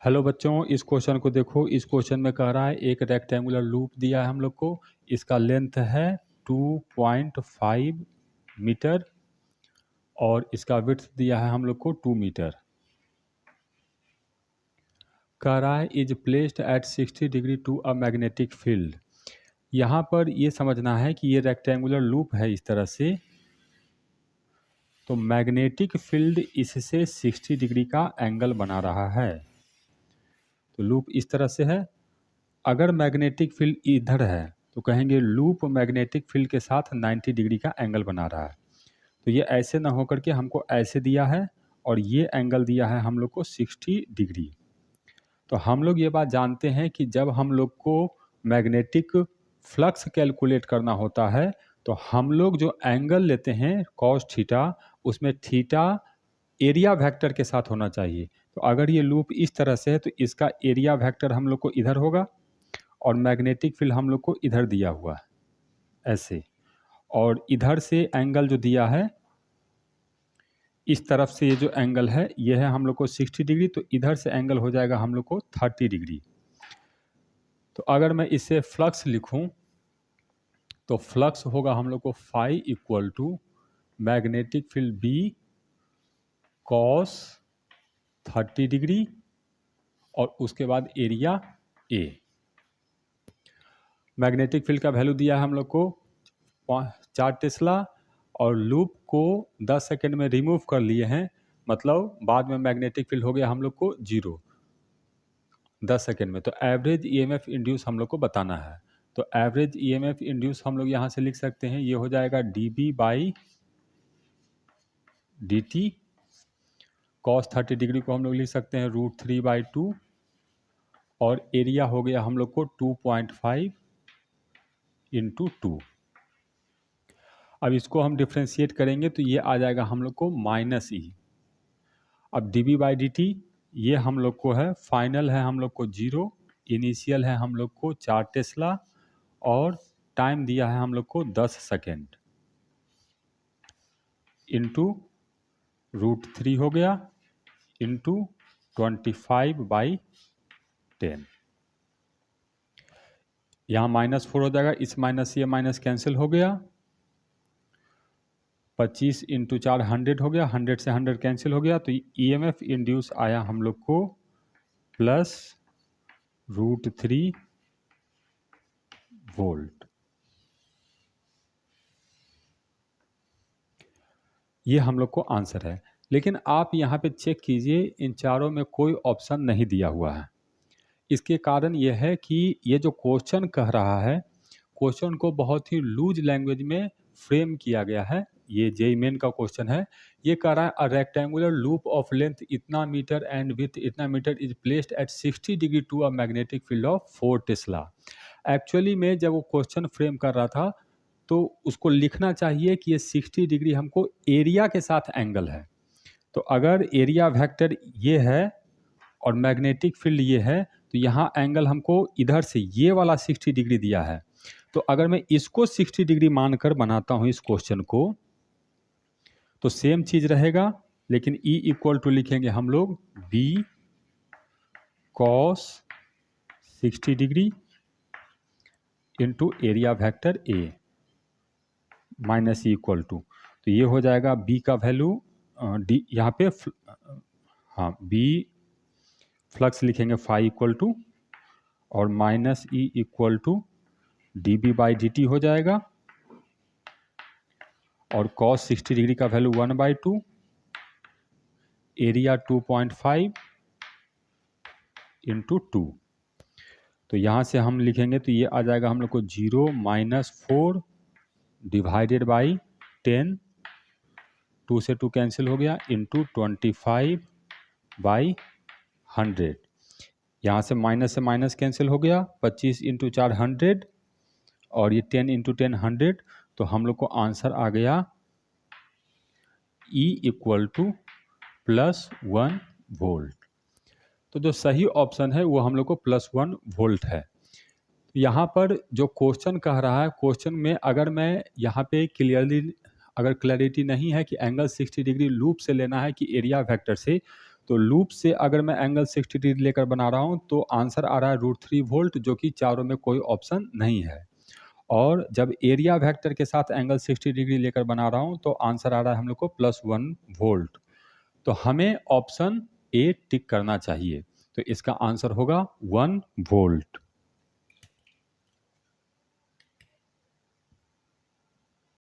Hello बच्चों, इस question को देखो। इस क्वेश्चन में कह रहा है एक रेक्टेंगुलर लूप दिया है हम लोग को। इसका लेंथ है 2.5 मीटर और इसका विड्थ दिया है हम लोग को 2 मीटर। कह रहा है is placed at 60 degree to a magnetic field. यहाँ पर ये समझना है कि ये रेक्टेंगुलर लूप है इस तरह से, तो मैग्नेटिक फील्ड इससे 60 डिग्री का एंगल बना रहा है। तो लूप इस तरह से है। अगर मैग्नेटिक फील्ड इधर है तो कहेंगे लूप मैग्नेटिक फील्ड के साथ 90 डिग्री का एंगल बना रहा है। तो ये ऐसे ना होकर के हमको ऐसे दिया है और ये एंगल दिया है हम लोग को 60 डिग्री। तो हम लोग ये बात जानते हैं कि जब हम लोग को मैग्नेटिक फ्लक्स कैलकुलेट करना होता है तो हम लोग जो एंगल लेते हैं कॉस थीटा, उसमें थीटा एरिया वेक्टर के साथ होना चाहिए। तो अगर ये लूप इस तरह से है तो इसका एरिया वेक्टर हम लोग को इधर होगा और मैग्नेटिक फील्ड हम लोग को इधर दिया हुआ है ऐसे, और इधर से एंगल जो दिया है इस तरफ से ये जो एंगल है ये है हम लोग को 60 डिग्री, तो इधर से एंगल हो जाएगा हम लोग को 30 डिग्री। तो अगर मैं इसे फ्लक्स लिखूं तो फ्लक्स होगा हम लोग को phi equal to magnetic field B cos 30 degree और उसके बाद एरिया ए। मैग्नेटिक फील्ड का वैल्यू दिया है हम लोग को 4 टेस्ला और लूप को 10 सेकेंड में रिमूव कर लिए हैं, मतलब बाद में मैग्नेटिक फील्ड हो गया हम लोग को 0 10 सेकेंड में। तो एवरेज ईएमएफ इंड्यूस हम लोग को बताना है। तो एवरेज ईएमएफ इंड्यूस हम लोग यहाँ से लिख सकते हैं, ये हो जाएगा dB by dt। Cos 30 degree को हम लोग लिख सकते हैं √3/2 और एरिया हो गया हम लोग को 2.5 × 2। अब इसको हम डिफ्रेंशिएट करेंगे तो ये आ जाएगा हम लोग को -e। अब dB/dt ये हम लोग को है, फाइनल है हम लोग को 0, इनिशियल है हम लोग को 4 टेस्ला और टाइम दिया है हम लोग को 10 सेकेंड इंटू √3 हो गया इंटू 25/10। यहाँ -4 हो जाएगा, इस माइनस ये माइनस कैंसिल हो गया। 25 × 4 100 हो गया, 100 से 100 कैंसिल हो गया। तो ईएमएफ इंड्यूस आया हम लोग को +√3 वोल्ट। ये हम लोग को आंसर है। लेकिन आप यहाँ पे चेक कीजिए, इन चारों में कोई ऑप्शन नहीं दिया हुआ है। इसके कारण यह है कि ये जो क्वेश्चन कह रहा है, क्वेश्चन को बहुत ही लूज लैंग्वेज में फ्रेम किया गया है। ये जेईई मेन का क्वेश्चन है। ये कह रहा है a rectangular loop of length इतना मीटर एंड विथ इतना metre is placed at 60 degree to a magnetic field of 4 tesla. Actually में जब वो क्वेश्चन फ्रेम कर रहा था तो उसको लिखना चाहिए कि ये 60 डिग्री हमको एरिया के साथ एंगल है। तो अगर एरिया वेक्टर ये है और मैग्नेटिक फील्ड ये है तो यहाँ एंगल हमको इधर से ये वाला 60 डिग्री दिया है। तो अगर मैं इसको 60 डिग्री मानकर बनाता हूँ इस क्वेश्चन को तो सेम चीज रहेगा, लेकिन E इक्वल टू लिखेंगे हम लोग B cos 60 degree into area vector A -E equal to. तो ये हो जाएगा B का वैल्यू डी, यहाँ पे हाँ B फ्लक्स लिखेंगे फाई इक्वल टू और -E इक्वल टू dB/dt हो जाएगा और cos 60 डिग्री का वैल्यू 1/2, एरिया 2.5 × 2। तो यहाँ से हम लिखेंगे तो ये आ जाएगा हम लोग को 0 -4 डिवाइडेड बाई 10, 2 से 2 कैंसिल हो गया इंटू 25/100। यहाँ से माइनस कैंसिल हो गया, 25 × 4 100 और ये 10 × 10 100। तो हम लोग को आंसर आ गया E इक्वल टू +1 वोल्ट। तो जो सही ऑप्शन है वो हम लोग को +1 वोल्ट है। यहाँ पर जो क्वेश्चन कह रहा है, क्वेश्चन में अगर मैं यहाँ पे क्लियरली अगर क्लैरिटी नहीं है कि एंगल 60 डिग्री लूप से लेना है कि एरिया वेक्टर से, तो लूप से अगर मैं एंगल 60 डिग्री लेकर बना रहा हूँ तो आंसर आ रहा है √3 वोल्ट, जो कि चारों में कोई ऑप्शन नहीं है। और जब एरिया वेक्टर के साथ एंगल 60 डिग्री लेकर बना रहा हूँ तो आंसर आ रहा है हम लोग को +1 वोल्ट। तो हमें ऑप्शन ए टिक करना चाहिए। तो इसका आंसर होगा 1 वोल्ट।